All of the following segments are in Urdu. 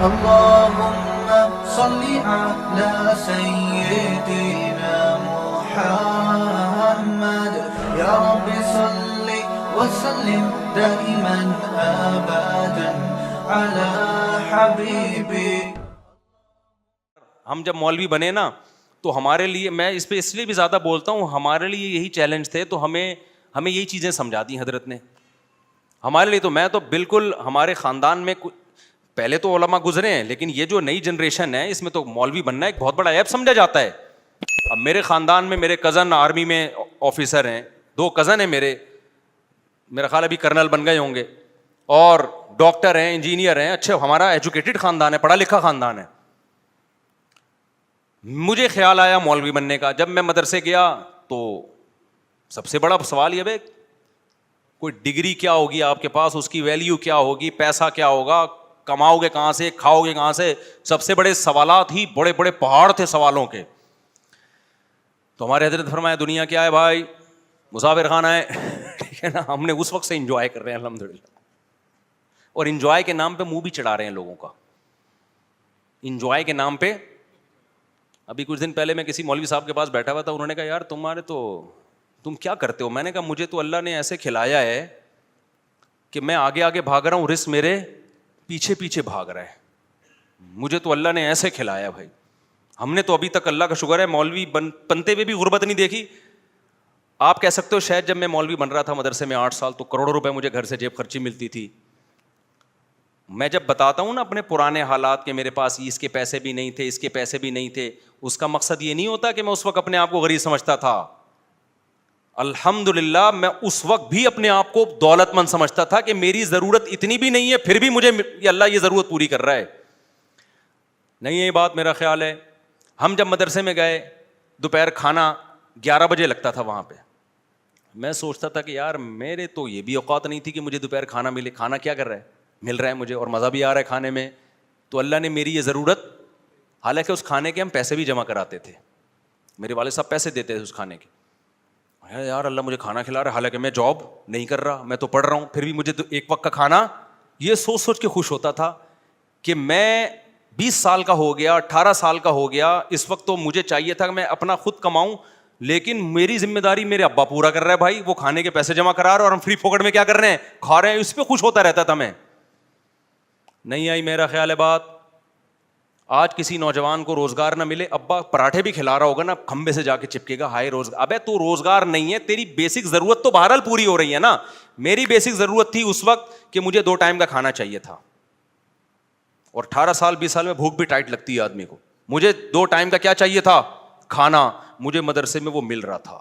اللهم صل على سيدنا محمد يا رب صل وسلم دائما ابدا على حبيبي. ہم جب مولوی بنے نا تو ہمارے لیے، میں اس پہ اس لیے بھی زیادہ بولتا ہوں، ہمارے لیے یہی چیلنج تھے، تو ہمیں یہی چیزیں سمجھا دی حضرت نے ہمارے لیے. تو میں تو بالکل ہمارے خاندان میں پہلے تو علماء گزرے ہیں، لیکن یہ جو نئی جنریشن ہے اس میں تو مولوی بننا ایک بہت بڑا عیب سمجھا جاتا ہے. اب میرے خاندان میں میرے کزن آرمی میں آفیسر ہیں، 2 کزن ہیں میرا خیال ابھی کرنل بن گئے ہوں گے، اور ڈاکٹر ہیں، انجینئر ہیں. اچھا، ہمارا ایجوکیٹڈ خاندان ہے، پڑھا لکھا خاندان ہے. مجھے خیال آیا مولوی بننے کا. جب میں مدرسے گیا تو سب سے بڑا سوال یہ ہے کوئی ڈگری کیا ہوگی آپ کے پاس، اس کی ویلیو کیا ہوگی، پیسہ کیا ہوگا، کماؤ گے کہاں سے، کھاؤ گے کہاں سے. سب سے بڑے سوالات ہی بڑے بڑے پہاڑ تھے سوالوں کے. تو ہمارے حضرت فرمایا دنیا کیا ہے بھائی، مسافر خانہ ہے. ٹھیک ہے نا. ہم نے اس وقت سے انجوائے کر رہے ہیں الحمدللہ، اور انجوائے کے نام پہ منہ بھی چڑھا رہے ہیں لوگوں کا. انجوائے کے نام پہ. ابھی کچھ دن پہلے میں کسی مولوی صاحب کے پاس بیٹھا ہوا تھا، انہوں نے کہا یار تم کیا کرتے ہو. میں نے کہا مجھے تو اللہ نے ایسے کھلایا ہے کہ میں آگے آگے بھاگ رہا ہوں، رزق میرے پیچھے پیچھے بھاگ رہا ہے. مجھے تو اللہ نے ایسے کھلایا بھائی. ہم نے تو ابھی تک اللہ کا شکر ہے مولوی بنتے ہوئے بھی غربت نہیں دیکھی. آپ کہہ سکتے ہو شاید جب میں مولوی بن رہا تھا مدرسے میں 8 سال، تو کروڑوں روپے مجھے گھر سے جیب خرچی ملتی تھی. میں جب بتاتا ہوں نا اپنے پرانے حالات کہ میرے پاس اس کے پیسے بھی نہیں تھے، اس کے پیسے بھی نہیں تھے، اس کا مقصد یہ نہیں ہوتا کہ میں اس وقت اپنے آپ کو غریب سمجھتا تھا. الحمدللہ میں اس وقت بھی اپنے آپ کو دولت مند سمجھتا تھا کہ میری ضرورت اتنی بھی نہیں ہے، پھر بھی مجھے اللہ یہ ضرورت پوری کر رہا ہے. نہیں یہ بات میرا خیال ہے. ہم جب مدرسے میں گئے، دوپہر کھانا 11 بجے لگتا تھا وہاں پہ. میں سوچتا تھا کہ یار میرے تو یہ بھی اوقات نہیں تھی کہ مجھے دوپہر کھانا ملے. کھانا کیا کر رہا ہے، مل رہا ہے مجھے، اور مزہ بھی آ رہا ہے کھانے میں. تو اللہ نے میری یہ ضرورت، حالانکہ اس کھانے کے ہم پیسے بھی جمع کراتے تھے، میرے والد صاحب پیسے دیتے تھے اس کھانے کے. یار اللہ مجھے کھانا کھلا رہا ہے، حالانکہ میں جاب نہیں کر رہا، میں تو پڑھ رہا ہوں، پھر بھی مجھے تو ایک وقت کا کھانا. یہ سوچ سوچ کے خوش ہوتا تھا کہ میں 20 سال کا ہو گیا، 18 سال کا ہو گیا. اس وقت تو مجھے چاہیے تھا کہ میں اپنا خود کماؤں، لیکن میری ذمہ داری میرے ابا پورا کر رہا ہے بھائی. وہ کھانے کے پیسے جمع کرا رہا ہے اور ہم فری پھوکٹ میں کیا کر رہے ہیں، کھا رہے ہیں. اس پہ خوش ہوتا رہتا تھا میں. نہیں آئی میرا خیال ہے بات. آج کسی نوجوان کو روزگار نہ ملے، ابا پراٹھے بھی کھلا رہا ہوگا نا، کھمبے سے جا کے چپکے گا ہائے روزگار. ابے تو روزگار نہیں ہے، تیری بیسک ضرورت تو بہرحال پوری ہو رہی ہے نا. میری بیسک ضرورت تھی اس وقت کہ مجھے 2 ٹائم کا کھانا چاہیے تھا، اور 18 سال 20 سال میں بھوک بھی ٹائٹ لگتی ہے آدمی کو. مجھے 2 ٹائم کا کیا چاہیے تھا، کھانا. مجھے مدرسے میں وہ مل رہا تھا،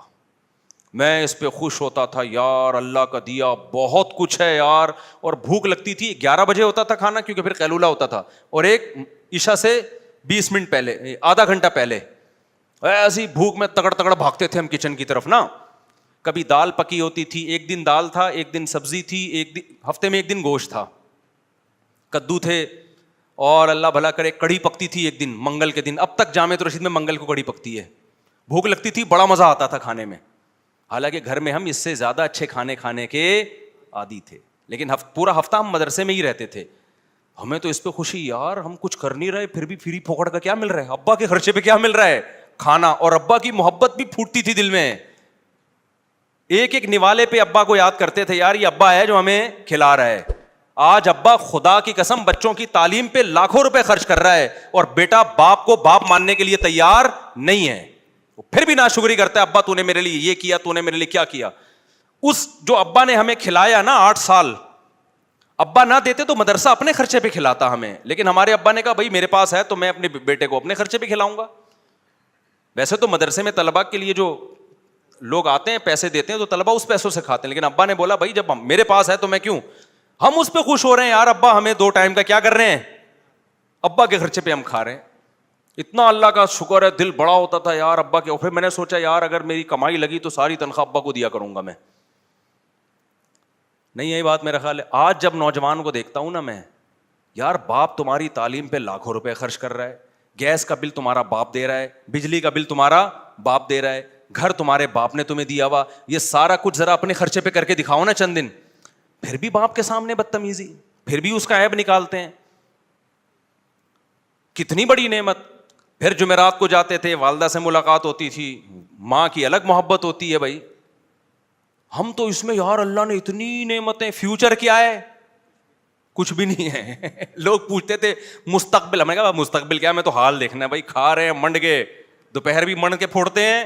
میں اس پہ خوش ہوتا تھا. یار اللہ کا دیا بہت کچھ ہے یار. اور بھوک لگتی تھی، 11 بجے ہوتا تھا کھانا، کیونکہ پھر قیلولہ ہوتا تھا، اور ایک عشاء سے 20 منٹ پہلے، آدھا گھنٹہ پہلے. ایسی بھوک میں تگڑ تگڑ بھاگتے تھے ہم کچن کی طرف نا. کبھی دال پکی ہوتی تھی، ایک دن دال تھا، ایک دن سبزی تھی، ایک دن ہفتے میں ایک دن گوشت تھا، کدو تھے، اور اللہ بھلا کرے کڑی پکتی تھی ایک دن منگل کے دن. اب تک جامع رشید میں منگل کو کڑی پکتی ہے. بھوک لگتی تھی، بڑا مزہ آتا تھا کھانے میں. حالانکہ گھر میں ہم اس سے زیادہ اچھے کھانے کے عادی تھے، لیکن پورا ہفتہ ہم مدرسے میں ہی رہتے تھے. ہمیں تو اس پہ خوشی، یار ہم کچھ کر نہیں رہے پھر بھی فری پھوکڑ کا کیا مل رہا ہے، ابا کے خرچے پہ کیا مل رہا ہے، کھانا. اور ابا کی محبت بھی پھوٹتی تھی دل میں. ایک ایک نوالے پہ ابا کو یاد کرتے تھے، یار یہ ابا ہے جو ہمیں کھلا رہا ہے. آج ابا خدا کی قسم بچوں کی تعلیم پہ لاکھوں روپے خرچ کر رہا ہے، اور بیٹا باپ کو باپ ماننے کے لیے تیار نہیں ہے. پھر بھی ناشکری کرتا ہے، ابا تو نے میرے لیے یہ کیا، تو نے میرے لیے کیا کیا. اس جو ابا نے ہمیں کھلایا نا 8 سال، ابا نہ دیتے تو مدرسہ اپنے خرچے پہ کھلاتا ہمیں. لیکن ہمارے ابا نے کہا بھائی میرے پاس ہے تو میں اپنے بیٹے کو اپنے خرچے پہ کھلاؤں گا. ویسے تو مدرسے میں طلبا کے لیے جو لوگ آتے ہیں پیسے دیتے ہیں تو طلبا اس پیسوں سے کھاتے ہیں، لیکن ابا نے بولا بھائی جب میرے پاس ہے تو میں کیوں. ہم اس پہ خوش ہو رہے ہیں، یار ابا ہمیں 2 ٹائم کا کیا کر رہے ہیں، ابا کے خرچے پہ ہم کھا رہے ہیں. اتنا اللہ کا شکر ہے، دل بڑا ہوتا تھا یار ابا کے. اور پھر میں نے سوچا یار اگر میری کمائی لگی تو ساری تنخواہ ابا کو دیا کروں گا میں. نہیں یہی بات میرا خیال ہے. آج جب نوجوان کو دیکھتا ہوں نا میں، یار باپ تمہاری تعلیم پہ لاکھوں روپے خرچ کر رہا ہے، گیس کا بل تمہارا باپ دے رہا ہے، بجلی کا بل تمہارا باپ دے رہا ہے، گھر تمہارے باپ نے تمہیں دیا ہوا. یہ سارا کچھ ذرا اپنے خرچے پہ کر کے دکھاؤ نا چند دن. پھر بھی باپ کے سامنے بدتمیزی، پھر بھی اس کا عیب نکالتے ہیں. کتنی بڑی نعمت. پھر جمعرات کو جاتے تھے, والدہ سے ملاقات ہوتی تھی, ماں کی الگ محبت ہوتی ہے بھائی. ہم تو اس میں یار اللہ نے اتنی نعمتیں, فیوچر کیا ہے, کچھ بھی نہیں ہے. لوگ پوچھتے تھے مستقبل, ہم نے کہا مستقبل کیا, میں تو حال دیکھنا ہے بھائی. کھا رہے ہیں منڈ کے, دوپہر بھی منڈ کے پھوڑتے ہیں.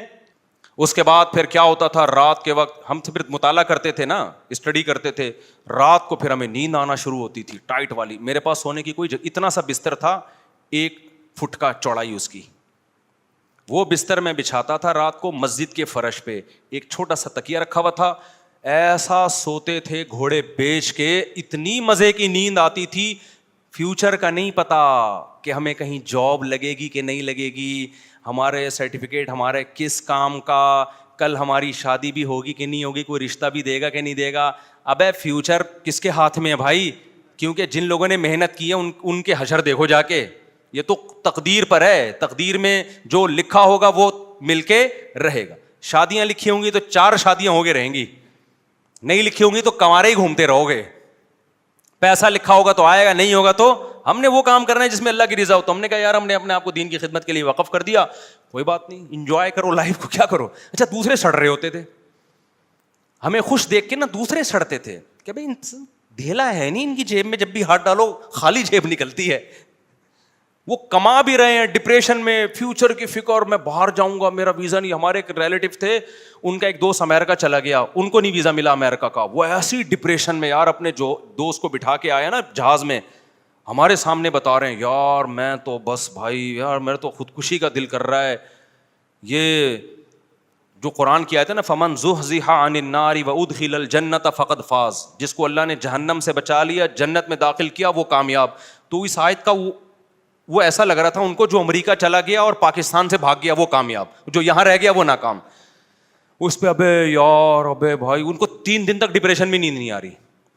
اس کے بعد پھر کیا ہوتا تھا, رات کے وقت ہم پھر مطالعہ کرتے تھے نا, اسٹڈی کرتے تھے. رات کو پھر ہمیں نیند آنا شروع ہوتی تھی ٹائٹ والی. میرے پاس سونے کی کوئی اتنا سا بستر تھا, 1 فٹ کا چوڑائی اس کی. وہ بستر میں بچھاتا تھا رات کو مسجد کے فرش پہ, ایک چھوٹا سا تکیہ رکھا ہوا تھا. ایسا سوتے تھے گھوڑے بیچ کے, اتنی مزے کی نیند آتی تھی. فیوچر کا نہیں پتا کہ ہمیں کہیں جاب لگے گی کہ نہیں لگے گی, ہمارے سرٹیفکیٹ ہمارے کس کام کا, کل ہماری شادی بھی ہوگی کہ نہیں ہوگی, کوئی رشتہ بھی دے گا کہ نہیں دے گا. ابے فیوچر کس کے ہاتھ میں ہے بھائی, کیونکہ جن لوگوں نے محنت کی ہے ان کے حشر دیکھو جا کے. یہ تو تقدیر پر ہے, تقدیر میں جو لکھا ہوگا وہ مل کے رہے گا. شادیاں لکھی ہوں گی تو 4 شادیاں ہو کے رہیں گی, نہیں لکھی ہوں گی تو کنوارے ہی گھومتے رہو گے. پیسہ لکھا ہوگا تو آئے گا, نہیں ہوگا تو ہم نے وہ کام کرنا ہے جس میں اللہ کی رضا ہو. تو ہم نے کہا یار ہم نے اپنے آپ کو دین کی خدمت کے لیے وقف کر دیا, کوئی بات نہیں, انجوائے کرو لائف کو, کیا کرو. اچھا دوسرے سڑ رہے ہوتے تھے, ہمیں خوش دیکھ کے نا دوسرے سڑتے تھے کہ بھائی ڈھیلا ہے نہیں ان کی جیب میں, جب بھی ہاتھ ڈالو خالی جیب نکلتی ہے. وہ کما بھی رہے ہیں ڈپریشن میں, فیوچر کی فکر, میں باہر جاؤں گا, میرا ویزا نہیں. ہمارے ایک ریلیٹو تھے, ان کا ایک دوست امریکہ چلا گیا, ان کو نہیں ویزا ملا امریکہ کا. وہ ایسی ڈپریشن میں یار اپنے جو دوست کو بٹھا کے آیا نا جہاز میں, ہمارے سامنے بتا رہے ہیں یار میں تو بس بھائی یار میرا تو خودکشی کا دل کر رہا ہے. یہ جو قرآن کی آیت ہے نا, فمن زحزح عن النار وادخل الجنۃ فقد فاز, جس کو اللہ نے جہنم سے بچا لیا, جنت میں داخل کیا, وہ کامیاب. تو اس آیت کا وہ ایسا لگ رہا تھا ان کو جو امریکہ چلا گیا اور پاکستان سے بھاگ گیا وہ کامیاب, جو یہاں رہ گیا وہ ناکام. اس پہ ابے یار ابے بھائی, ان کو 3 دن تک ڈپریشن میں نیند نہیں آ رہی.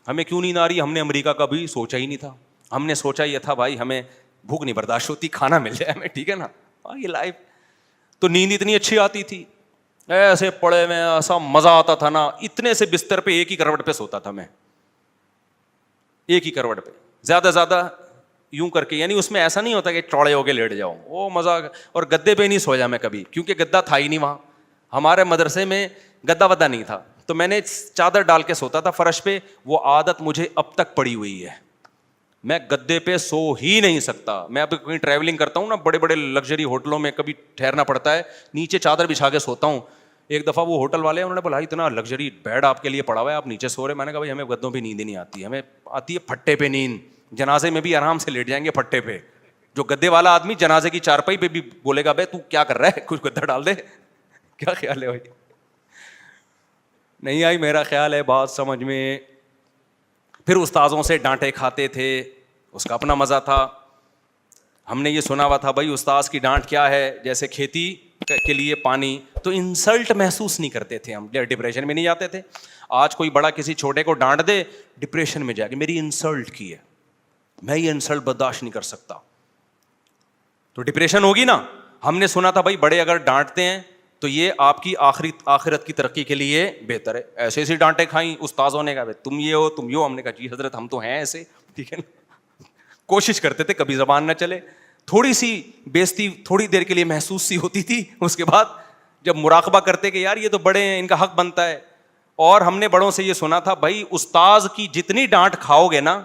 ہمیں کیوں نیند آ رہی, ہم نے امریکہ کا بھی سوچا ہی نہیں تھا. ہم نے سوچا یہ تھا بھائی ہمیں بھوک نہیں برداشت ہوتی, کھانا مل جائے ہمیں, ٹھیک ہے نا, یہ لائف. تو نیند اتنی اچھی آتی تھی, ایسے پڑے میں ایسا مزہ آتا تھا نا. اتنے سے بستر پہ ایک ہی کروٹ پہ سوتا تھا میں, ایک ہی کروٹ پہ, زیادہ زیادہ یوں کر کے, یعنی اس میں ایسا نہیں ہوتا کہ چوڑے ہو کے لیٹ جاؤ, وہ مزہ. اور گدے پہ نہیں سویا میں کبھی, کیونکہ گدا تھا ہی نہیں وہاں, ہمارے مدرسے میں گدا ودا نہیں تھا. تو میں نے چادر ڈال کے سوتا تھا فرش پہ. وہ عادت مجھے اب تک پڑی ہوئی ہے, میں گدے پہ سو ہی نہیں سکتا. میں اب کہیں ٹریولنگ کرتا ہوں نا, بڑے بڑے لگژری ہوٹلوں میں کبھی ٹھہرنا پڑتا ہے, نیچے چادر بچھا کے سوتا ہوں. ایک دفعہ وہ ہوٹل والے انہوں نے بولا اتنا لگژری بیڈ آپ کے لیے پڑا ہوا ہے, آپ نیچے سو رہے. میں نے کہا بھائی ہمیں گدوں پہ نیند نہیں آتی, ہمیں آتی ہے پھٹے پہ نیند. جنازے میں بھی آرام سے لیٹ جائیں گے پھٹے پہ. جو گدے والا آدمی جنازے کی چارپائی پہ بھی بولے گا بھائی تو کیا کر رہا ہے, کچھ گدا ڈال دے. کیا خیال ہے بھائی, نہیں آئی میرا خیال ہے بات سمجھ میں. پھر استاذوں سے ڈانٹے کھاتے تھے, اس کا اپنا مزہ تھا. ہم نے یہ سنا ہوا تھا بھائی استاذ کی ڈانٹ کیا ہے, جیسے کھیتی کے لیے پانی. تو انسلٹ محسوس نہیں کرتے تھے ہم, ڈپریشن میں نہیں جاتے تھے. آج کوئی بڑا کسی چھوٹے کو ڈانٹ دے, ڈپریشن میں جا کے میری انسلٹ کی ہے, میں یہ انسلٹ برداشت نہیں کر سکتا, تو ڈپریشن ہوگی نا. ہم نے سنا تھا بھائی بڑے اگر ڈانٹتے ہیں تو یہ آپ کی آخرت کی ترقی کے لیے بہتر ہے. ایسے ایسی ڈانٹیں کھائیں استاذوں نے, کہا تم یہ ہو تم یہ ہو. ہم نے کہا جی حضرت ہم تو ہیں ایسے, ٹھیک ہے نا. کوشش کرتے تھے کبھی زبان نہ چلے. تھوڑی سی بےزتی تھوڑی دیر کے لیے محسوس سی ہوتی تھی, اس کے بعد جب مراقبہ کرتے کہ یار یہ تو بڑے ہیں, ان کا حق بنتا ہے. اور ہم نے بڑوں سے یہ سنا تھا بھائی استاذ کی جتنی ڈانٹ کھاؤ گے نا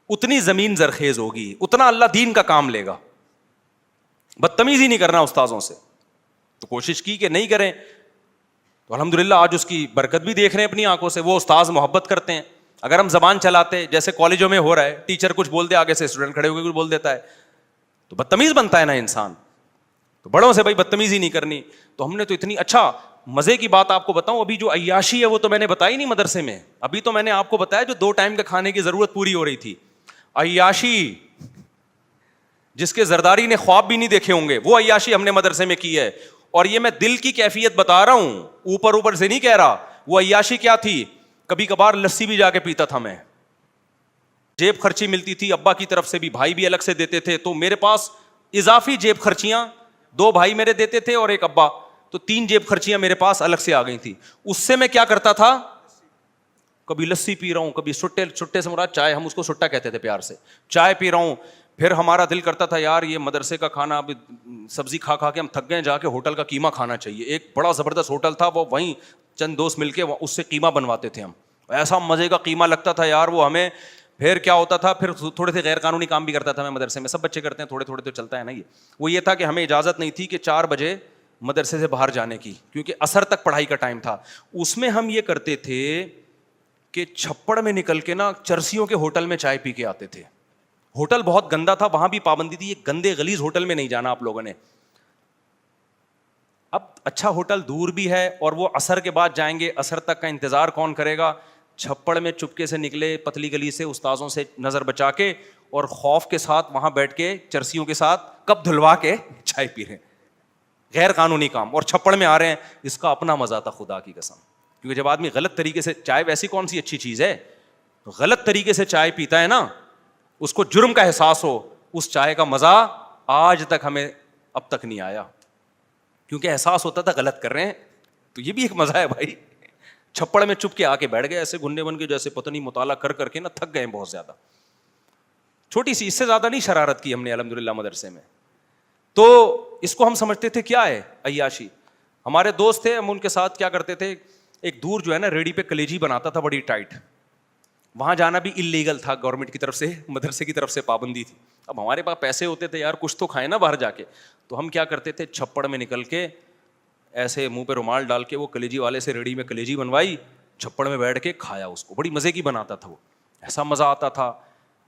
اتنی زمین زرخیز ہوگی, اتنا اللہ دین کا کام لے گا. بدتمیزی نہیں کرنا استاذوں سے. تو کوشش کی کہ نہیں کریں, تو الحمدللہ آج اس کی برکت بھی دیکھ رہے ہیں اپنی آنکھوں سے. وہ استاذ محبت کرتے ہیں. اگر ہم زبان چلاتے جیسے کالجوں میں ہو رہا ہے, ٹیچر کچھ بول دے, آگے سے اسٹوڈنٹ کھڑے ہو کے کچھ بول دیتا ہے, تو بدتمیز بنتا ہے نا انسان. تو بڑوں سے بھائی بدتمیزی نہیں کرنی. تو ہم نے تو اتنی, اچھا مزے کی بات آپ کو بتاؤں, ابھی جو عیاشی ہے وہ تو میں نے بتائی نہیں مدرسے میں. ابھی تو میں نے آپ کو بتایا جو 2 ٹائم کے کھانے کی ضرورت پوری ہو رہی تھی. عیاشی جس کے زرداری نے خواب بھی نہیں دیکھے ہوں گے, وہ عیاشی ہم نے مدرسے میں کی ہے. اور یہ میں دل کی کیفیت بتا رہا ہوں, اوپر سے نہیں کہہ رہا. وہ عیاشی کیا تھی, کبھی کبھار لسی بھی جا کے پیتا تھا میں. جیب خرچی ملتی تھی ابا کی طرف سے بھی, بھائی بھی الگ سے دیتے تھے, تو میرے پاس اضافی جیب خرچیاں 2 بھائی میرے دیتے تھے اور 1 ابا, تو 3 جیب خرچیاں میرے پاس الگ سے آ گئی تھی. اس سے میں کیا کرتا تھا, کبھی لسی پی رہا ہوں, کبھی سٹے سے مراد چائے, ہم اس کو سٹا کہتے تھے پیار سے, چائے پی رہا ہوں, پھر ہمارا دل کرتا تھا یار یہ مدرسے کا کھانا اب سبزی کھا کھا کے ہم تھک گئے, جا کے ہوٹل کا قیمہ کھانا چاہیے. ایک بڑا زبردست ہوٹل تھا, وہ وہیں چند دوست مل کے اس سے قیمہ بنواتے تھے ہم, ایسا مزے کا قیمہ لگتا تھا یار وہ ہمیں. پھر کیا ہوتا تھا, پھر تھوڑے سے غیر قانونی کام بھی کرتا تھا میں مدرسے میں, سب بچے کرتے ہیں تھوڑے تھوڑے تو چلتا ہے نا. وہ یہ تھا کہ ہمیں اجازت نہیں تھی کہ 4 بجے مدرسے سے باہر جانے کی, کیونکہ عصر تک پڑھائی کا ٹائم تھا. اس میں ہم یہ کرتے تھے کہ چھپڑ میں نکل کے نا چرسیوں کے ہوٹل میں چائے پی کے آتے تھے. ہوٹل بہت گندا تھا, وہاں بھی پابندی تھی, یہ گندے غلیظ ہوٹل میں نہیں جانا آپ لوگوں نے. اب اچھا ہوٹل دور بھی ہے اور وہ عصر کے بعد جائیں گے, عصر تک کا انتظار کون کرے گا. چھپڑ میں چپکے سے نکلے پتلی گلی سے استاذوں سے نظر بچا کے, اور خوف کے ساتھ وہاں بیٹھ کے چرسیوں کے ساتھ کپ دھلوا کے چائے پی رہے ہیں. غیر قانونی کام, اور چھپڑ میں آ رہے ہیں. اس کا اپنا مزہ تھا خدا کی قسم, کیونکہ جب آدمی غلط طریقے سے چائے, ویسی کون سی اچھی چیز ہے, غلط طریقے سے چائے پیتا ہے نا, اس کو جرم کا احساس ہو, اس چائے کا مزہ آج تک ہمیں اب تک نہیں آیا, کیونکہ احساس ہوتا تھا غلط کر رہے ہیں. تو یہ بھی ایک مزہ ہے بھائی. چھپڑ میں چپ کے آ کے بیٹھ گئے ایسے گنڈے بن کے, جیسے پتہ نہیں مطالعہ کر کر کے نا تھک گئے بہت زیادہ. چھوٹی سی, اس سے زیادہ نہیں شرارت کی ہم نے الحمدللہ مدرسے میں. تو اس کو ہم سمجھتے تھے کیا ہے, عیاشی. ہمارے دوست تھے, ہم ان کے ساتھ کیا کرتے تھے, ایک دور جو ہے نا ریڑھی پہ کلیجی بناتا تھا بڑی ٹائٹ, وہاں جانا بھی انلیگل تھا, گورنمنٹ کی طرف سے, مدرسے کی طرف سے پابندی تھی. اب ہمارے پاس پیسے ہوتے تھے یار, کچھ تو کھائیں نا باہر جا کے, تو ہم کیا کرتے تھے, چھپڑ میں نکل کے ایسے منہ پہ رومال ڈال کے وہ کلیجی والے سے ریڑھی میں کلیجی بنوائی, چھپڑ میں بیٹھ کے کھایا اس کو. بڑی مزے کی بناتا تھا وہ, ایسا مزہ آتا تھا.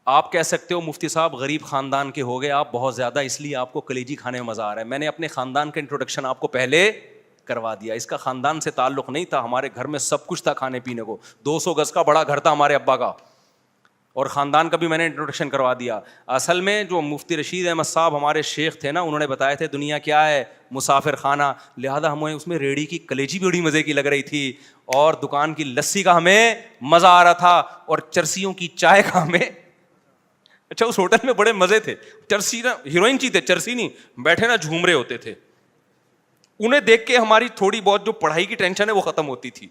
آپ کہہ سکتے ہو مفتی صاحب غریب خاندان کے ہو گئے آپ بہت زیادہ, اس لیے آپ کو کلیجی کھانے میں مزہ آ رہا ہے. میں نے اپنے خاندان کا انٹروڈکشن آپ کو پہلے کروا دیا. اس کا خاندان سے تعلق نہیں تھا, ہمارے گھر میں سب کچھ تھا کھانے پینے کو. 200 گز کا بڑا گھر تھا ہمارے ابا کا, اور خاندان کا بھی میں نے انٹروڈکشن کروا دیا. اصل میں جو مفتی رشید احمد صاحب ہمارے شیخ تھے نا, انہوں نے بتایا تھے دنیا کیا ہے, مسافر خانہ. لہٰذا ہمیں اس میں ریڑھی کی کلیجی بھی بڑی مزے کی لگ رہی تھی, اور دکان کی لسی کا ہمیں مزہ آ رہا تھا, اور چرسیوں کی چائے کا ہمیں. اچھا اس ہوٹل میں بڑے مزے تھے. چرسی نا ہیروئن چی تھے, چرسی نہیں, بیٹھے نا جھوم رہے ہوتے تھے. انہیں دیکھ کے ہماری تھوڑی بہت جو پڑھائی کی ٹینشن ہے وہ ختم ہوتی تھی.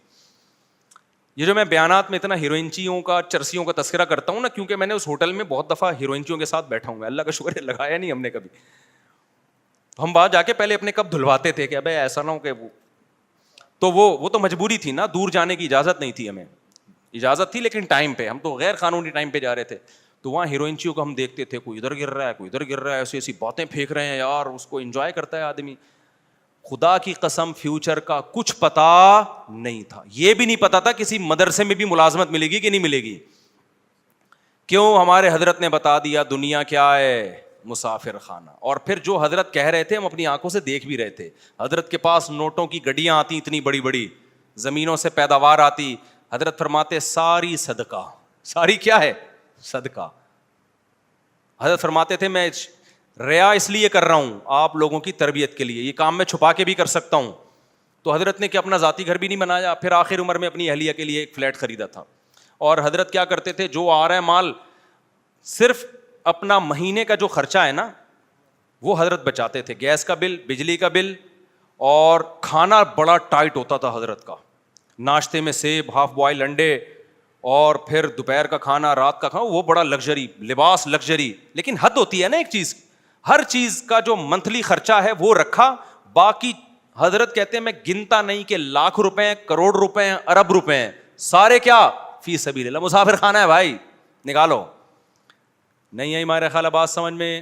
یہ جو میں بیانات میں اتنا ہیروئنچیوں کا, چرسیوں کا تذکرہ کرتا ہوں نا, کیونکہ میں نے اس ہوٹل میں بہت دفعہ ہیروئنچیوں کے ساتھ بیٹھا ہوں. اللہ کا شکر ہے لگایا نہیں ہم نے کبھی. ہم باہر جا کے پہلے اپنے کپ دھلواتے تھے کہ ابے ایسا نہ ہو کہ وہ تو مجبوری تھی نا, دور جانے کی اجازت نہیں تھی ہمیں. اجازت تھی لیکن ٹائم پہ, ہم تو غیر قانونی ٹائم پہ جا رہے تھے. تو وہاں ہیروئنچیوں کو ہم دیکھتے تھے, کوئی ادھر گر رہا ہے, کوئی ادھر گر رہا ہے, ایسی ایسی باتیں پھینک رہے ہیں یار, اس کو انجوائے کرتا ہے آدمی. خدا کی قسم فیوچر کا کچھ پتا نہیں تھا. یہ بھی نہیں پتا تھا کسی مدرسے میں بھی ملازمت ملے گی کہ نہیں ملے گی. کیوں, ہمارے حضرت نے بتا دیا دنیا کیا ہے, مسافر خانہ. اور پھر جو حضرت کہہ رہے تھے ہم اپنی آنکھوں سے دیکھ بھی رہے تھے. حضرت کے پاس نوٹوں کی گڈیاں آتی اتنی بڑی بڑی, زمینوں سے پیداوار آتی. حضرت فرماتے ساری صدقہ, ساری کیا ہے, صدقہ. حضرت فرماتے تھے میں ریا اس لیے کر رہا ہوں آپ لوگوں کی تربیت کے لیے, یہ کام میں چھپا کے بھی کر سکتا ہوں. تو حضرت نے کہ اپنا ذاتی گھر بھی نہیں بنایا, پھر آخر عمر میں اپنی اہلیہ کے لیے ایک فلیٹ خریدا تھا. اور حضرت کیا کرتے تھے, جو آ رہا ہے مال, صرف اپنا مہینے کا جو خرچہ ہے نا وہ حضرت بچاتے تھے. گیس کا بل, بجلی کا بل, اور کھانا بڑا ٹائٹ ہوتا تھا حضرت کا. ناشتے میں سیب, ہاف بوائل انڈے, اور پھر دوپہر کا کھانا, رات کا کھانا, وہ بڑا لگژری, لباس لگژری. لیکن حد ہوتی ہے نا ایک چیز, ہر چیز کا جو منتھلی خرچہ ہے وہ رکھا. باقی حضرت کہتے ہیں میں گنتا نہیں کہ لاکھ روپے, کروڑ روپے, ارب روپے, سارے کیا فی سبیل اللہ. مسافر خانہ ہے بھائی, نکالو. نہیں ہے ہمارے خیال بات سمجھ میں.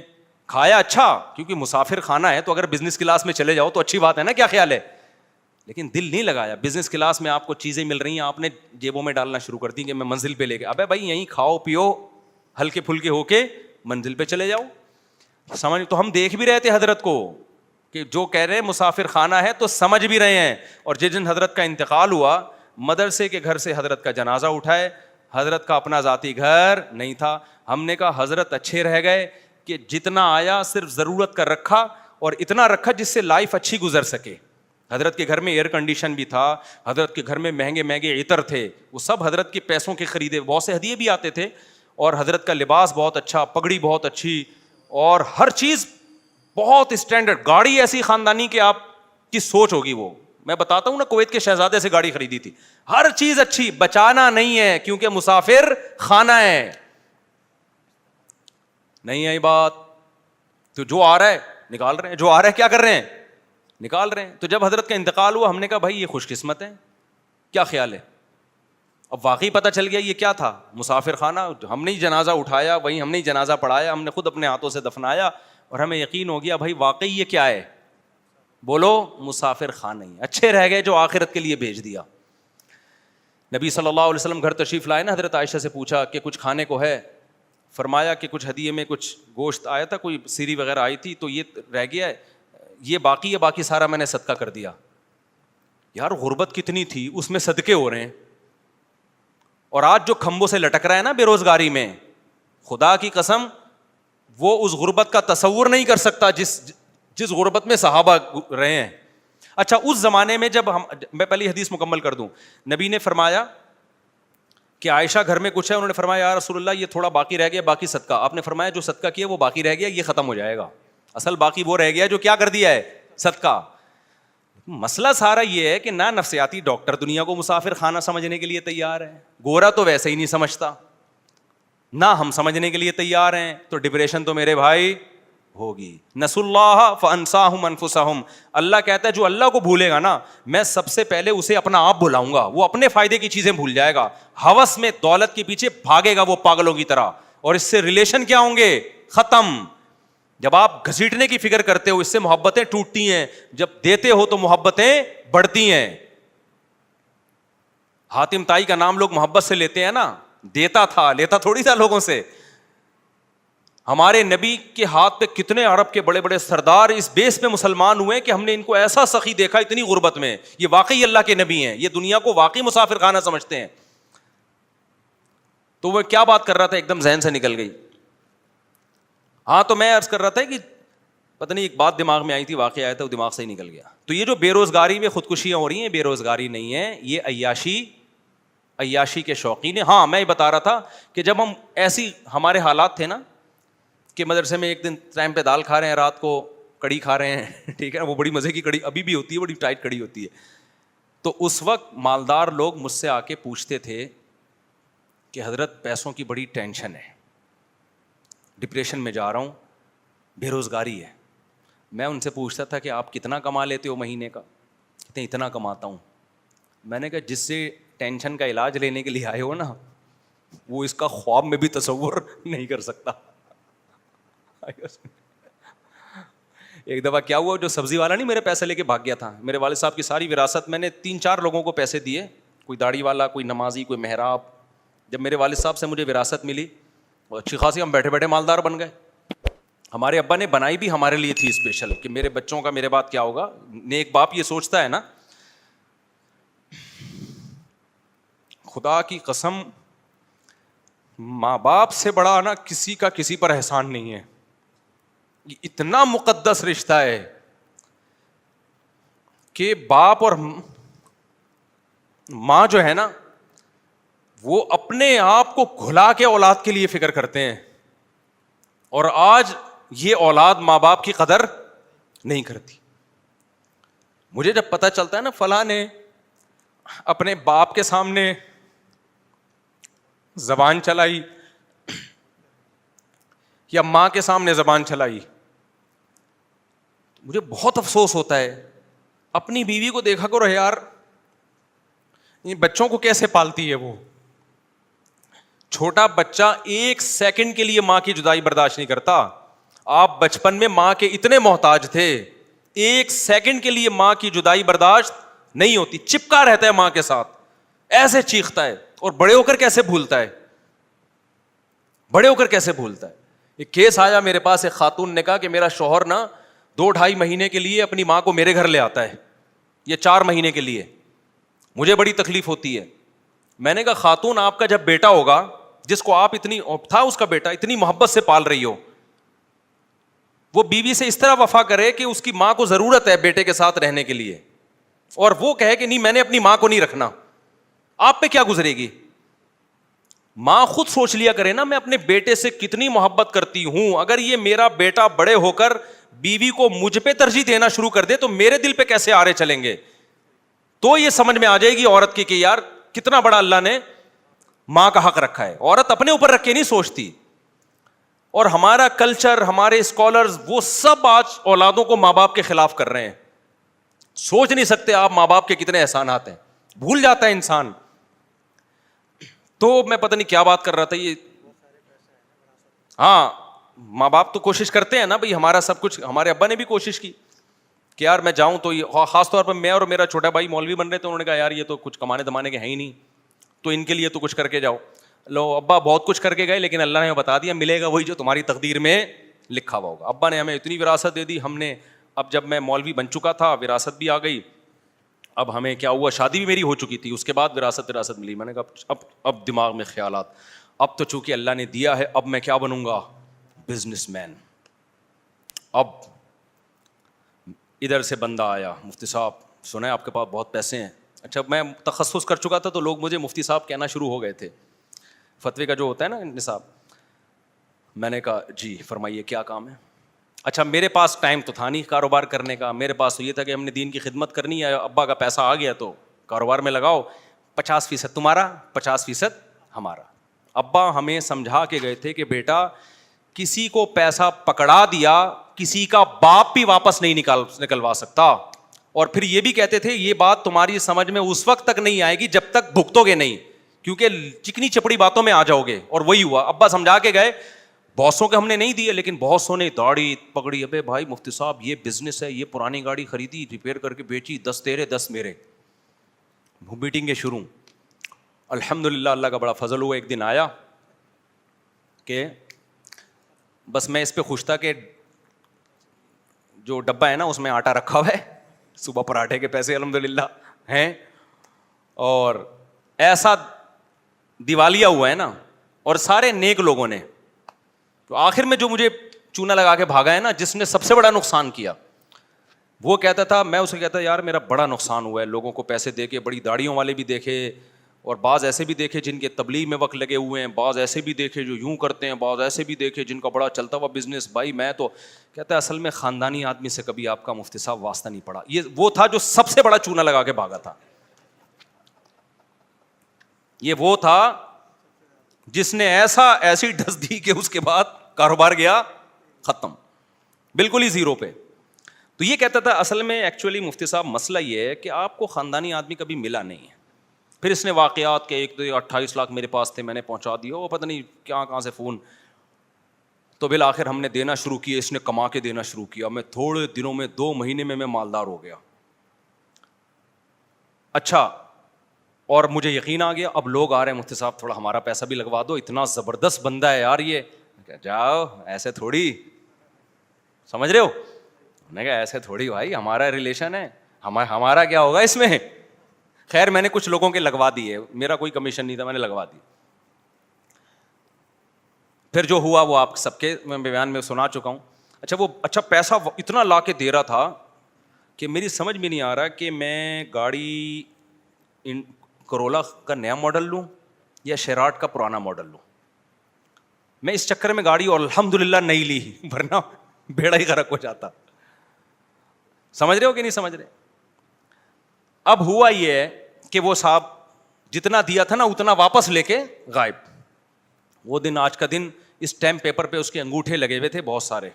کھایا اچھا, کیونکہ مسافر خانہ ہے تو اگر بزنس کلاس میں چلے جاؤ تو اچھی بات ہے نا, کیا خیال ہے. لیکن دل نہیں لگایا. بزنس کلاس میں آپ کو چیزیں مل رہی ہیں, آپ نے جیبوں میں ڈالنا شروع کر دی کہ میں منزل پہ لے کے, ابے بھائی یہیں کھاؤ پیو, ہلکے پھلکے ہو کے منزل پہ چلے جاؤ. سمجھ, تو ہم دیکھ بھی رہے تھے حضرت کو کہ جو کہہ رہے ہیں مسافر خانہ ہے تو سمجھ بھی رہے ہیں. اور جس دن حضرت کا انتقال ہوا, مدرسے کے گھر سے حضرت کا جنازہ اٹھائے. حضرت کا اپنا ذاتی گھر نہیں تھا. ہم نے کہا حضرت اچھے رہ گئے کہ جتنا آیا صرف ضرورت کا رکھا, اور اتنا رکھا جس سے لائف اچھی گزر سکے. حضرت کے گھر میں ایئر کنڈیشن بھی تھا, حضرت کے گھر میں مہنگے مہنگے عطر تھے, وہ سب حضرت کے پیسوں کے خریدے, بہت سے ہدیے بھی آتے تھے. اور حضرت کا لباس بہت اچھا, پگڑی بہت اچھی, اور ہر چیز بہت اسٹینڈرڈ. گاڑی ایسی خاندانی کہ آپ کی سوچ ہوگی. وہ میں بتاتا ہوں نا, کویت کے شہزادے سے گاڑی خریدی تھی. ہر چیز اچھی, بچانا نہیں ہے کیونکہ مسافر خانہ ہے. نہیں آئی بات تو جو آ رہا ہے نکال رہے ہیں, جو آ رہا ہے کیا کر رہے ہیں, نکال رہے ہیں. تو جب حضرت کا انتقال ہوا ہم نے کہا بھائی یہ خوش قسمت ہے, کیا خیال ہے؟ اب واقعی پتہ چل گیا یہ کیا تھا, مسافر خانہ. ہم نے ہی جنازہ اٹھایا, وہیں ہم نے ہی جنازہ پڑھایا, ہم نے خود اپنے ہاتھوں سے دفنایا, اور ہمیں یقین ہو گیا بھائی واقعی یہ کیا ہے, بولو مسافر خانہ ہی. اچھے رہ گئے جو آخرت کے لیے بھیج دیا. نبی صلی اللہ علیہ وسلم گھر تشریف لائے نا, حضرت عائشہ سے پوچھا کہ کچھ کھانے کو ہے, فرمایا کہ کچھ ہدیے میں کچھ گوشت آیا تھا, کوئی سیری وغیرہ آئی تھی تو یہ رہ گیا ہے, یہ باقی ہے, باقی سارا میں نے صدقہ کر دیا. یار غربت کتنی تھی, اس میں صدقے ہو رہے ہیں. اور آج جو کھمبوں سے لٹک رہا ہے نا بے روزگاری میں, خدا کی قسم وہ اس غربت کا تصور نہیں کر سکتا جس غربت میں صحابہ رہے ہیں. اچھا اس زمانے میں جب میں پہلی حدیث مکمل کر دوں, نبی نے فرمایا کہ عائشہ گھر میں کچھ ہے, انہوں نے فرمایا یا رسول اللہ یہ تھوڑا باقی رہ گیا, باقی صدقہ. آپ نے فرمایا جو صدقہ کیا وہ باقی رہ گیا, یہ ختم ہو جائے گا, اصل باقی وہ رہ گیا جو کیا کر دیا ہے, صدقہ. مسئلہ سارا یہ ہے کہ نہ نفسیاتی ڈاکٹر دنیا کو مسافر خانہ سمجھنے کے لیے تیار ہے, گورا تو ویسے ہی نہیں سمجھتا, نہ ہم سمجھنے کے لیے تیار ہیں, تو ڈپریشن تو میرے بھائی ہوگی. نسوا اللہ فانساہم انفسہم, اللہ کہتا ہے جو اللہ کو بھولے گا نا میں سب سے پہلے اسے اپنا آپ بھلاؤں گا, وہ اپنے فائدے کی چیزیں بھول جائے گا, ہوس میں دولت کے پیچھے بھاگے گا وہ پاگلوں کی طرح, اور اس سے ریلیشن کیا ہوں گے, ختم. جب آپ گھسیٹنے کی فکر کرتے ہو اس سے محبتیں ٹوٹتی ہیں, جب دیتے ہو تو محبتیں بڑھتی ہیں. حاتم طائی کا نام لوگ محبت سے لیتے ہیں نا, دیتا تھا, لیتا تھوڑی تھا لوگوں سے. ہمارے نبی کے ہاتھ پہ کتنے عرب کے بڑے بڑے سردار اس بیس پہ مسلمان ہوئے کہ ہم نے ان کو ایسا سخی دیکھا اتنی غربت میں, یہ واقعی اللہ کے نبی ہیں, یہ دنیا کو واقعی مسافر خانہ سمجھتے ہیں. تو وہ کیا بات کر رہا تھا, ایک دم ذہن سے نکل گئی. ہاں تو میں عرض کر رہا تھا کہ پتہ نہیں ایک بات دماغ میں آئی تھی, واقعہ آیا تھا, وہ دماغ سے ہی نکل گیا. تو یہ جو بے روزگاری میں خودکشیاں ہو رہی ہیں, بے روزگاری نہیں ہے, یہ عیاشی کے شوقین ہیں. ہاں میں یہ بتا رہا تھا کہ جب ہم ایسی ہمارے حالات تھے نا کہ مدرسے میں ایک دن ٹائم پہ دال کھا رہے ہیں, رات کو کڑی کھا رہے ہیں, ٹھیک ہے, وہ بڑی مزے کی کڑی ابھی بھی ہوتی ہے, بڑی ٹائٹ کڑی ہوتی ہے. تو اس وقت مالدار لوگ مجھ سے آ کے پوچھتے تھے کہ حضرت پیسوں کی بڑی ٹینشن ہے, ڈپریشن میں جا رہا ہوں, بے روزگاری ہے. میں ان سے پوچھتا تھا کہ آپ کتنا کما لیتے ہو مہینے کا, کہتے ہیں اتنا کماتا ہوں. میں نے کہا جس سے ٹینشن کا علاج لینے کے لیے آئے ہو نا وہ اس کا خواب میں بھی تصور نہیں کر سکتا. ایک دفعہ کیا ہوا, جو سبزی والا نہیں میرے پیسے لے کے بھاگ گیا تھا, میرے والد صاحب کی ساری وراثت میں نے 3-4 لوگوں کو پیسے دیے, کوئی داڑھی والا, کوئی نمازی, کوئی محراب. جب میرے والد صاحب سے مجھے وراثت ملی اچھی خاصی, ہم بیٹھے بیٹھے مالدار بن گئے. ہمارے ابا نے بنائی بھی ہمارے لیے تھی اسپیشل کہ میرے بچوں کا میرے بعد کیا ہوگا. نیک باپ یہ سوچتا ہے نا, خدا کی قسم ماں باپ سے بڑا نا کسی کا کسی پر احسان نہیں ہے. یہ اتنا مقدس رشتہ ہے کہ باپ اور ماں جو ہے نا وہ اپنے آپ کو گھلا کے اولاد کے لیے فکر کرتے ہیں, اور آج یہ اولاد ماں باپ کی قدر نہیں کرتی. مجھے جب پتہ چلتا ہے نا فلاں نے اپنے باپ کے سامنے زبان چلائی یا ماں کے سامنے زبان چلائی, مجھے بہت افسوس ہوتا ہے. اپنی بیوی کو دیکھا کرو یار, یہ بچوں کو کیسے پالتی ہے وہ. چھوٹا بچہ 1 سیکنڈ کے لیے ماں کی جدائی برداشت نہیں کرتا. آپ بچپن میں ماں کے اتنے محتاج تھے, 1 سیکنڈ کے لیے ماں کی جدائی برداشت نہیں ہوتی, چپکا رہتا ہے ماں کے ساتھ, ایسے چیختا ہے. اور بڑے ہو کر کیسے بھولتا ہے, بڑے ہو کر کیسے بھولتا ہے. ایک کیس آیا میرے پاس, ایک خاتون نے کہا کہ میرا شوہر نا 2-2.5 مہینے کے لیے اپنی ماں کو میرے گھر لے آتا ہے, یہ 4 مہینے کے لیے, مجھے بڑی تکلیف ہوتی ہے. میں نے کہا خاتون آپ کا جب بیٹا ہوگا جس کو آپ اتنی تھا اس کا بیٹا اتنی محبت سے پال رہی ہو, وہ بیوی سے اس طرح وفا کرے کہ اس کی ماں کو ضرورت ہے بیٹے کے ساتھ رہنے کے لیے, اور وہ کہے کہ نہیں میں نے اپنی ماں کو نہیں رکھنا, آپ پہ کیا گزرے گی. ماں خود سوچ لیا کرے نا میں اپنے بیٹے سے کتنی محبت کرتی ہوں. اگر یہ میرا بیٹا بڑے ہو کر بیوی کو مجھ پہ ترجیح دینا شروع کر دے تو میرے دل پہ کیسے آرے چلیں گے. تو یہ سمجھ میں آ جائے گی عورت کی کہ یار کتنا بڑا اللہ نے ماں کا حق رکھا ہے. عورت اپنے اوپر رکھ کے نہیں سوچتی. اور ہمارا کلچر, ہمارے اسکالرز, وہ سب آج اولادوں کو ماں باپ کے خلاف کر رہے ہیں. سوچ نہیں سکتے آپ ماں باپ کے کتنے احسانات ہیں, بھول جاتا ہے انسان. تو میں پتہ نہیں کیا بات کر رہا تھا یہ. ہاں, ماں باپ تو کوشش کرتے ہیں نا بھائی, ہمارا سب کچھ. ہمارے ابا نے بھی کوشش کی کہ یار میں جاؤں تو, خاص طور پر میں اور میرا چھوٹا بھائی مولوی بن رہے تھے, انہوں نے کہا یار یہ تو کچھ کمانے دمانے کے ہیں ہی نہیں, تو ان کے لیے تو کچھ کر کے جاؤ. لو, ابا بہت کچھ کر کے گئے, لیکن اللہ نے بتا دیا ملے گا وہی جو تمہاری تقدیر میں لکھا ہوا ہوگا. ابا نے ہمیں اتنی وراثت دے دی, ہم نے اب جب میں مولوی بن چکا تھا وراثت بھی آ گئی. اب ہمیں کیا ہوا, شادی بھی میری ہو چکی تھی, اس کے بعد وراثت ملی. میں نے کہا اب دماغ میں خیالات, اب تو چونکہ اللہ نے دیا ہے, اب میں کیا بنوں گا, بزنس مین. اب ادھر سے بندہ آیا, مفتی صاحب سنا ہے آپ کے پاس بہت پیسے ہیں. اچھا, میں تخصص کر چکا تھا تو لوگ مجھے مفتی صاحب کہنا شروع ہو گئے تھے, فتوی کا جو ہوتا ہے نا نصاب. میں نے کہا جی فرمائیے کیا کام ہے. اچھا, میرے پاس ٹائم تو تھا نہیں کاروبار کرنے کا, میرے پاس تو یہ تھا کہ ہم نے دین کی خدمت کرنی ہے, ابا کا پیسہ آ گیا تو کاروبار میں لگاؤ, 50% تمہارا 50% ہمارا. ابا ہمیں سمجھا کے گئے تھے کہ بیٹا کسی کو پیسہ پکڑا دیا, کسی کا باپ بھی واپس نہیں نکلوا سکتا. اور پھر یہ بھی کہتے تھے یہ بات تمہاری سمجھ میں اس وقت تک نہیں آئے گی جب تک بھگتو گے نہیں, کیونکہ چکنی چپڑی باتوں میں آ جاؤ گے. اور وہی ہوا, ابا سمجھا کے گئے, بہتوں کے ہم نے نہیں دیے, لیکن بہتوں نے داڑھی پکڑی, ابے بھائی مفتی صاحب یہ بزنس ہے, یہ پرانی گاڑی خریدی, ریپیئر کر کے بیچی, 10 تیرے 10 میرے, میٹنگیں شروع. الحمدللہ اللہ کا بڑا فضل ہوا, ایک دن آیا کہ بس میں اس پہ خوش تھا کہ جو ڈبہ ہے نا اس میں آٹا رکھا ہوا ہے, صبح پراٹھے کے پیسے الحمدللہ ہیں, اور ایسا دیوالیہ ہوا ہے نا, اور سارے نیک لوگوں نے. تو آخر میں جو مجھے چونا لگا کے بھاگا ہے نا, جس نے سب سے بڑا نقصان کیا, وہ کہتا تھا, میں اسے کہتا یار میرا بڑا نقصان ہوا ہے, لوگوں کو پیسے دے کے, بڑی داڑیوں والے بھی دیکھے, اور بعض ایسے بھی دیکھے جن کے تبلیغ میں وقت لگے ہوئے ہیں, بعض ایسے بھی دیکھے جو یوں کرتے ہیں, بعض ایسے بھی دیکھے جن کا بڑا چلتا ہوا بزنس. بھائی میں تو کہتا ہے اصل میں خاندانی آدمی سے کبھی آپ کا مفتی صاحب واسطہ نہیں پڑا. یہ وہ تھا جو سب سے بڑا چونا لگا کے بھاگا تھا. یہ وہ تھا جس نے ایسی ڈس دی کہ اس کے بعد کاروبار گیا ختم, بالکل ہی زیرو پہ. تو یہ کہتا تھا اصل میں ایکچولی مفتی صاحب مسئلہ یہ ہے کہ آپ کو خاندانی آدمی کبھی ملا نہیں ہے. پھر اس نے واقعات کے 28 لاکھ میرے پاس تھے, میں نے پہنچا دیا, وہ پتہ نہیں کہاں سے فون. تو بالآخر ہم نے دینا شروع کیا, اس نے کما کے دینا شروع کیا. میں تھوڑے دنوں میں 2 مہینے میں مالدار ہو گیا. اچھا, اور مجھے یقین آ گیا اب لوگ آ رہے ہیں, مفتی صاحب تھوڑا ہمارا پیسہ بھی لگوا دو, اتنا زبردست بندہ ہے یار یہ. جاؤ ایسے تھوڑی, سمجھ رہے ہو, میں کہا ایسے تھوڑی بھائی, ہمارا ریلیشن ہے, ہمارا کیا ہوگا اس میں. خیر میں نے کچھ لوگوں کے لگوا دیے, میرا کوئی کمیشن نہیں تھا, میں نے لگوا دی. پھر جو ہوا وہ آپ سب کے میں بیان میں سنا چکا ہوں. اچھا پیسہ اتنا لا کے دے رہا تھا کہ میری سمجھ میں نہیں آ رہا کہ میں گاڑی کرولا کا نیا ماڈل لوں یا شیراٹ کا پرانا ماڈل لوں. میں اس چکر میں گاڑی اور الحمدللہ نہیں لی, ورنہ بیڑا ہی غرق ہو جاتا. سمجھ رہے ہو کہ نہیں سمجھ رہے. اب ہوا یہ ہے کہ وہ صاحب جتنا دیا تھا نا اتنا واپس لے کے غائب. وہ دن آج کا دن, اس اسٹیمپ پیپر پہ اس کے انگوٹھے لگے ہوئے تھے بہت سارے,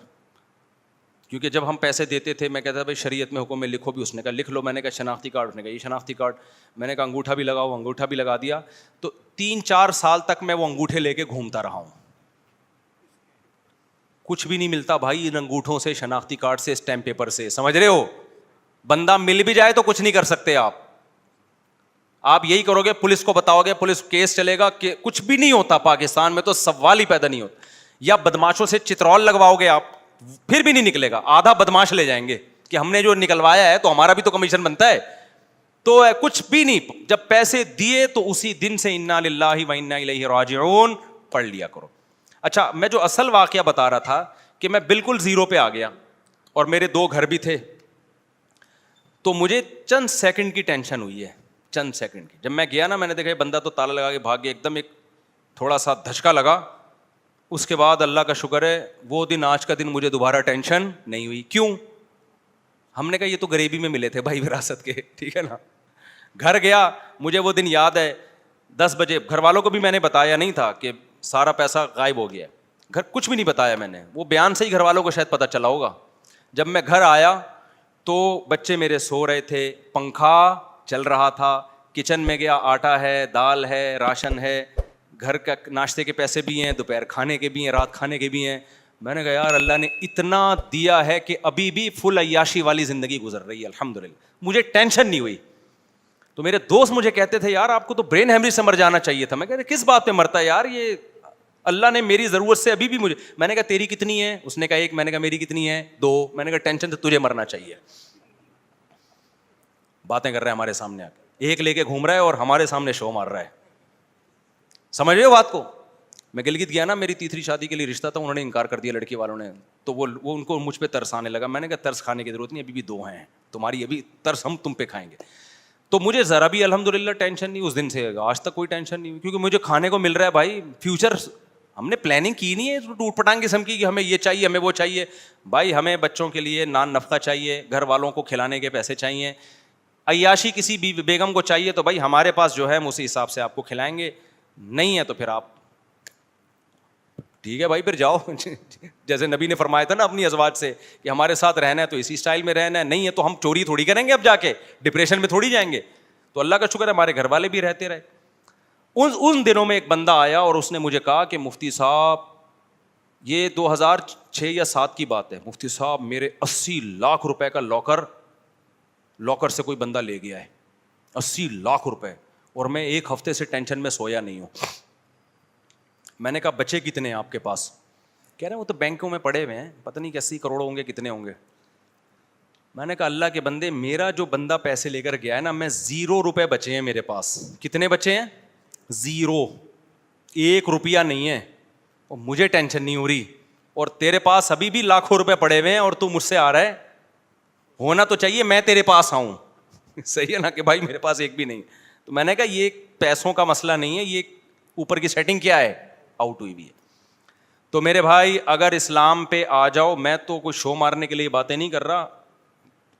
کیونکہ جب ہم پیسے دیتے تھے میں کہتا بھائی شریعت میں حکم میں لکھو بھی, اس نے کہا لکھ لو. میں نے کہا شناختی کارڈ, اس نے کہا یہ شناختی کارڈ. میں نے کہا انگوٹھا بھی لگاؤ, انگوٹھا بھی لگا دیا. تو 3-4 سال تک میں وہ انگوٹھے لے کے گھومتا رہا ہوں. کچھ بھی نہیں ملتا بھائی ان انگوٹھوں سے, شناختی کارڈ سے, اسٹیمپ پیپر سے. سمجھ رہے ہو, بندہ مل بھی جائے تو کچھ نہیں کر سکتے آپ یہی کرو گے, پولیس کو بتاؤ گے, پولیس کیس چلے گا, کہ کچھ بھی نہیں ہوتا. پاکستان میں تو سوال ہی پیدا نہیں ہوتا. یا بدماشوں سے چترول لگواؤ گے آپ, پھر بھی نہیں نکلے گا. آدھا بدماش لے جائیں گے کہ ہم نے جو نکلوایا ہے تو ہمارا بھی تو کمیشن بنتا ہے. تو کچھ بھی نہیں, جب پیسے دیے تو اسی دن سے انا للہ و انا الیہ راجعون پڑھ لیا کرو. اچھا, میں جو اصل واقعہ بتا رہا تھا کہ میں بالکل زیرو پہ آ گیا اور میرے 2 گھر بھی تھے. تو مجھے چند سیکنڈ کی ٹینشن ہوئی ہے, چند سیکنڈ کی. جب میں گیا نا, میں نے دیکھا بندہ تو تالا لگا کے بھاگ گیا, ایک دم ایک تھوڑا سا دھچکا لگا. اس کے بعد اللہ کا شکر ہے وہ دن آج کا دن مجھے دوبارہ ٹینشن نہیں ہوئی. کیوں؟ ہم نے کہا یہ تو غریبی میں ملے تھے بھائی وراثت کے, ٹھیک ہے نا. گھر گیا, مجھے وہ دن یاد ہے 10 بجے, گھر والوں کو بھی میں نے بتایا نہیں تھا کہ سارا پیسہ غائب ہو گیا. گھر کچھ بھی نہیں بتایا میں نے, وہ بیان سے ہی گھر والوں کو شاید پتہ چلا ہوگا. جب میں گھر آیا تو بچے میرے سو رہے تھے, پنکھا چل رہا تھا, کچن میں گیا, آٹا ہے, دال ہے, راشن ہے, گھر کا ناشتے کے پیسے بھی ہیں, دوپہر کھانے کے بھی ہیں, رات کھانے کے بھی ہیں. میں نے کہا یار اللہ نے اتنا دیا ہے کہ ابھی بھی فل عیاشی والی زندگی گزر رہی ہے الحمدللہ, مجھے ٹینشن نہیں ہوئی. تو میرے دوست مجھے کہتے تھے یار آپ کو تو برین ہیمریج سے مر جانا چاہیے تھا. میں کہتے کس بات پہ مرتا ہے یار, یہ اللہ نے میری ضرورت سے ابھی بھی مجھے. میں نے کہا تیری کتنی ہے؟ اس نے کہا 1. میں نے کہا میری کتنی ہے؟ 2. میں نے کہا ٹینشن سے تجھے مرنا چاہیے. باتیں کر رہے ہیں ہمارے سامنے آ کے, 1 لے کے گھوم رہا ہے اور ہمارے سامنے شو مار رہا ہے. سمجھ رہے ہو بات کو؟ میں گلگت گیا نا, میری تیسری شادی کے لیے رشتہ تھا, انہوں نے انکار کر دیا لڑکی والوں نے. تو وہ ان کو مجھ پہ ترس آنے لگا. میں نے کہا ترس کھانے کی ضرورت نہیں, ابھی بھی 2 ہیں تمہاری, ابھی ترس ہم تم پہ کھائیں گے. تو مجھے ذرا بھی الحمدللہ ٹینشن نہیں, اس دن سے آج تک کوئی ٹینشن نہیں, کیونکہ مجھے کھانے کو مل رہا ہے بھائی. فیوچر ہم نے پلاننگ کی نہیں ہے ٹوٹ پٹانگ قسم کی کہ ہمیں یہ چاہیے ہمیں وہ چاہیے. بھائی ہمیں بچوں کے لیے نان نفقہ چاہیے, گھر والوں کو کھلانے کے پیسے چاہیے. عیاشی کسی بیگم کو چاہیے تو بھائی ہمارے پاس جو ہے ہم اسی حساب سے آپ کو کھلائیں گے, نہیں ہے تو پھر آپ ٹھیک ہے بھائی پھر جاؤ. جیسے نبی نے فرمایا تھا نا اپنی ازواج سے کہ ہمارے ساتھ رہنا ہے تو اسی اسٹائل میں رہنا ہے, نہیں ہے تو ہم چوری تھوڑی کریں گے, اب جا کے ڈپریشن میں تھوڑی جائیں گے. تو اللہ کا شکر ہے ہمارے گھر والے بھی رہتے رہے. ان دنوں میں ایک بندہ آیا اور اس نے مجھے کہا کہ مفتی صاحب, یہ 2006 یا 2007 کی بات ہے, مفتی صاحب میرے 80 لاکھ روپے کا لاکر سے کوئی بندہ لے گیا ہے, 80 لاکھ روپے, اور میں 1 ہفتے سے ٹینشن میں سویا نہیں ہوں. میں نے کہا بچے کتنے ہیں آپ کے پاس؟ کہہ رہے ہیں وہ تو بینکوں میں پڑے ہوئے ہیں, پتہ نہیں کہ 80 کروڑ ہوں گے کتنے ہوں گے. میں نے کہا اللہ کے بندے, میرا جو بندہ پیسے لے کر گیا ہے نا, میں 0 روپے بچے ہیں میرے پاس. کتنے بچے ہیں؟ 0, 1 روپیہ نہیں ہے, اور مجھے ٹینشن نہیں ہو رہی, اور تیرے پاس ابھی بھی لاکھوں روپے پڑے ہوئے ہیں اور تو مجھ سے آ رہا ہے. ہونا تو چاہیے میں تیرے پاس آؤں, صحیح ہے نا, کہ بھائی میرے پاس ایک بھی نہیں. تو میں نے کہا یہ پیسوں کا مسئلہ نہیں ہے, یہ اوپر کی سیٹنگ کیا ہے, آؤٹ ہوئی بھی ہے. تو میرے بھائی اگر اسلام پہ آ جاؤ, میں تو کوئی شو مارنے کے لیے باتیں نہیں کر رہا,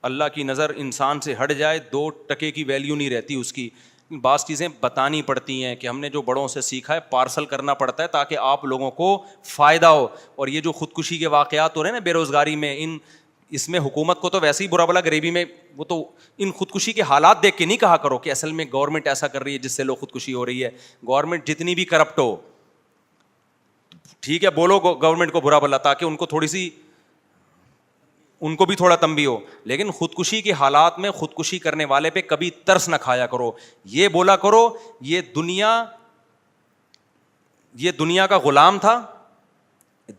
اللہ کی نظر انسان سے ہٹ جائے 2 ٹکے کی ویلیو نہیں رہتی اس کی. بعض چیزیں بتانی پڑتی ہیں کہ ہم نے جو بڑوں سے سیکھا ہے پارسل کرنا پڑتا ہے تاکہ آپ لوگوں کو فائدہ ہو. اور یہ جو خودکشی کے واقعات ہو رہے ہیں نا بے روزگاری میں, اس میں حکومت کو تو ویسے ہی برا بلا, غریبی میں وہ تو ان خودکشی کے حالات دیکھ کے نہیں کہا کرو کہ اصل میں گورنمنٹ ایسا کر رہی ہے جس سے لوگ خودکشی ہو رہی ہے. گورنمنٹ جتنی بھی کرپٹ ہو, ٹھیک ہے بولو گورنمنٹ کو برا بلا تاکہ ان کو تھوڑی سی, ان کو بھی تھوڑا تنبیہ ہو, لیکن خودکشی کے حالات میں خودکشی کرنے والے پہ کبھی ترس نہ کھایا کرو. یہ بولا کرو یہ دنیا کا غلام تھا,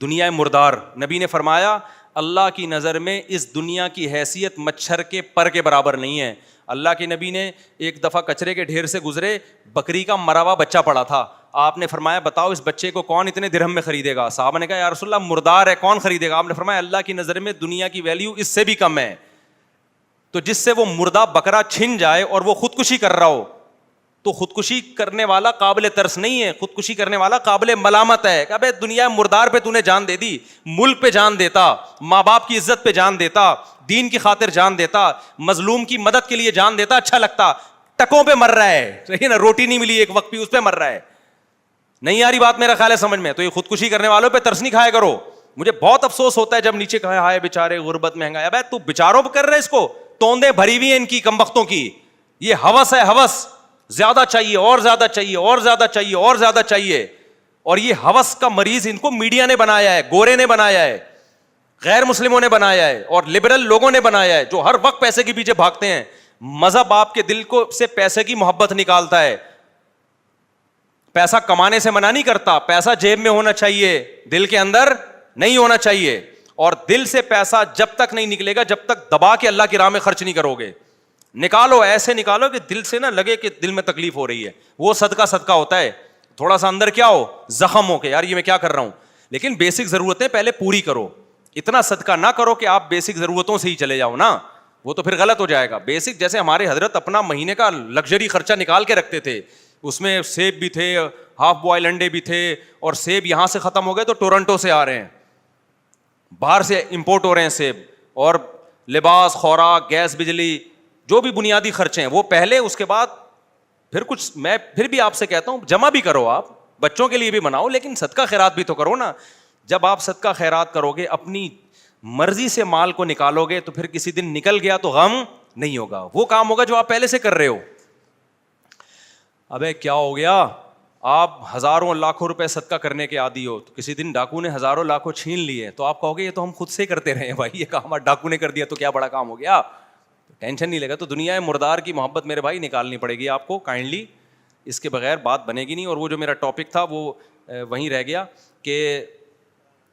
دنیا مردار. نبی نے فرمایا اللہ کی نظر میں اس دنیا کی حیثیت مچھر کے پر کے برابر نہیں ہے. اللہ کے نبی نے ایک دفعہ کچرے کے ڈھیر سے گزرے, بکری کا مرا ہوا بچہ پڑا تھا. آپ نے فرمایا بتاؤ اس بچے کو کون اتنے درہم میں خریدے گا؟ صحابہ نے کہا یا رسول اللہ مردار ہے, کون خریدے گا؟ آپ نے فرمایا اللہ کی نظر میں دنیا کی ویلیو اس سے بھی کم ہے. تو جس سے وہ مردہ بکرا چھن جائے اور وہ خودکشی کر رہا ہو, تو خودکشی کرنے والا قابل ترس نہیں ہے, خودکشی کرنے والا قابل ملامت ہے. کہ ابے دنیا مردار پہ تو نے جان دے دی, ملک پہ جان دیتا, ماں باپ کی عزت پہ جان دیتا, دین کی خاطر جان دیتا, مظلوم کی مدد کے لیے جان دیتا, اچھا لگتا. ٹکوں پہ مر رہا ہے, صحیح نا, روٹی نہیں ملی ایک وقت بھی, اس پہ مر رہا ہے. نہیں آ رہی بات میرا خیال ہے سمجھ میں؟ تو یہ خودکشی کرنے والوں پہ ترس نہیں کھایا کرو. مجھے بہت افسوس ہوتا ہے جب نیچے کہا ہائے بیچارے غربت مہنگا. ابے تو بیچاروں پہ کر رہے, اس کو توندے بھری ہوئی ہیں ان کی کمبختوں کی. یہ ہوس ہے, ہوس, زیادہ چاہیے اور زیادہ چاہیے اور زیادہ چاہیے اور زیادہ چاہیے. اور یہ ہوس کا مریض ان کو میڈیا نے بنایا ہے, گورے نے بنایا ہے, غیر مسلموں نے بنایا ہے, اور لبرل لوگوں نے بنایا ہے جو ہر وقت پیسے کے پیچھے بھاگتے ہیں. مذہب آپ کے دل کو سے پیسے کی محبت نکالتا ہے. پیسہ کمانے سے منع نہیں کرتا, پیسہ جیب میں ہونا چاہیے, دل کے اندر نہیں ہونا چاہیے. اور دل سے پیسہ جب تک نہیں نکلے گا جب تک دبا کے اللہ کی راہ میں خرچ نہیں کرو گے. نکالو, ایسے نکالو کہ دل سے نہ لگے کہ دل میں تکلیف ہو رہی ہے. وہ صدقہ ہوتا ہے, تھوڑا سا اندر کیا ہو, زخم ہو کے یار یہ میں کیا کر رہا ہوں. لیکن بیسک ضرورتیں پہلے پوری کرو. اتنا صدقہ نہ کرو کہ آپ بیسک ضرورتوں سے ہی چلے جاؤ نا, وہ تو پھر غلط ہو جائے گا. بیسک جیسے ہمارے حضرت اپنا مہینے کا لگژری خرچہ نکال کے رکھتے تھے, اس میں سیب بھی تھے, ہاف بوائل انڈے بھی تھے, اور سیب یہاں سے ختم ہو گئے تو ٹورنٹو سے آ رہے ہیں, باہر سے امپورٹ ہو رہے ہیں سیب. اور لباس, خوراک, گیس, بجلی, جو بھی بنیادی خرچے ہیں وہ پہلے, اس کے بعد پھر کچھ. میں پھر بھی آپ سے کہتا ہوں جمع بھی کرو, آپ بچوں کے لیے بھی بناؤ, لیکن صدقہ خیرات بھی تو کرو نا. جب آپ صدقہ خیرات کرو گے, اپنی مرضی سے مال کو نکالو گے, تو پھر کسی دن نکل گیا تو غم نہیں ہوگا, وہ کام ہوگا جو آپ پہلے سے کر رہے ہو. ابے کیا ہو گیا, آپ ہزاروں لاکھوں روپے صدقہ کرنے کے عادی ہو, تو کسی دن ڈاکو نے ہزاروں لاکھوں چھین لیے, تو آپ کہو گے یہ تو ہم خود سے کرتے رہے ہیں بھائی, یہ کام ڈاکو نے کر دیا تو کیا بڑا کام ہو گیا, ٹینشن نہیں لگا. تو دنیا مردار کی محبت میرے بھائی نکالنی پڑے گی آپ کو کائنڈلی, اس کے بغیر بات بنے گی نہیں. اور وہ جو میرا ٹاپک تھا وہ وہیں رہ گیا کہ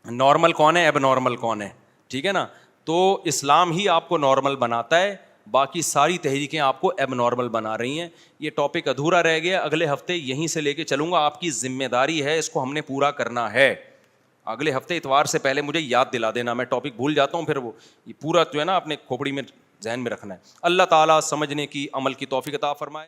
نارمل کون ہے, ایب نارمل کون ہے, ٹھیک ہے نا. تو اسلام ہی آپ کو نارمل بناتا ہے, باقی ساری تحریکیں آپ کو ایب نارمل بنا رہی ہیں. یہ ٹاپک ادھورا رہ گیا, اگلے ہفتے یہیں سے لے کے چلوں گا, آپ کی ذمہ داری ہے, اس کو ہم نے پورا کرنا ہے. اگلے ہفتے اتوار سے پہلے مجھے یاد دلا دینا, میں ٹاپک بھول جاتا ہوں, پھر وہ یہ پورا جو ہے نا اپنے کھوپڑی میں ذہن میں رکھنا ہے. اللہ تعالیٰ سمجھنے کی, عمل کی توفیق عطا فرمائے.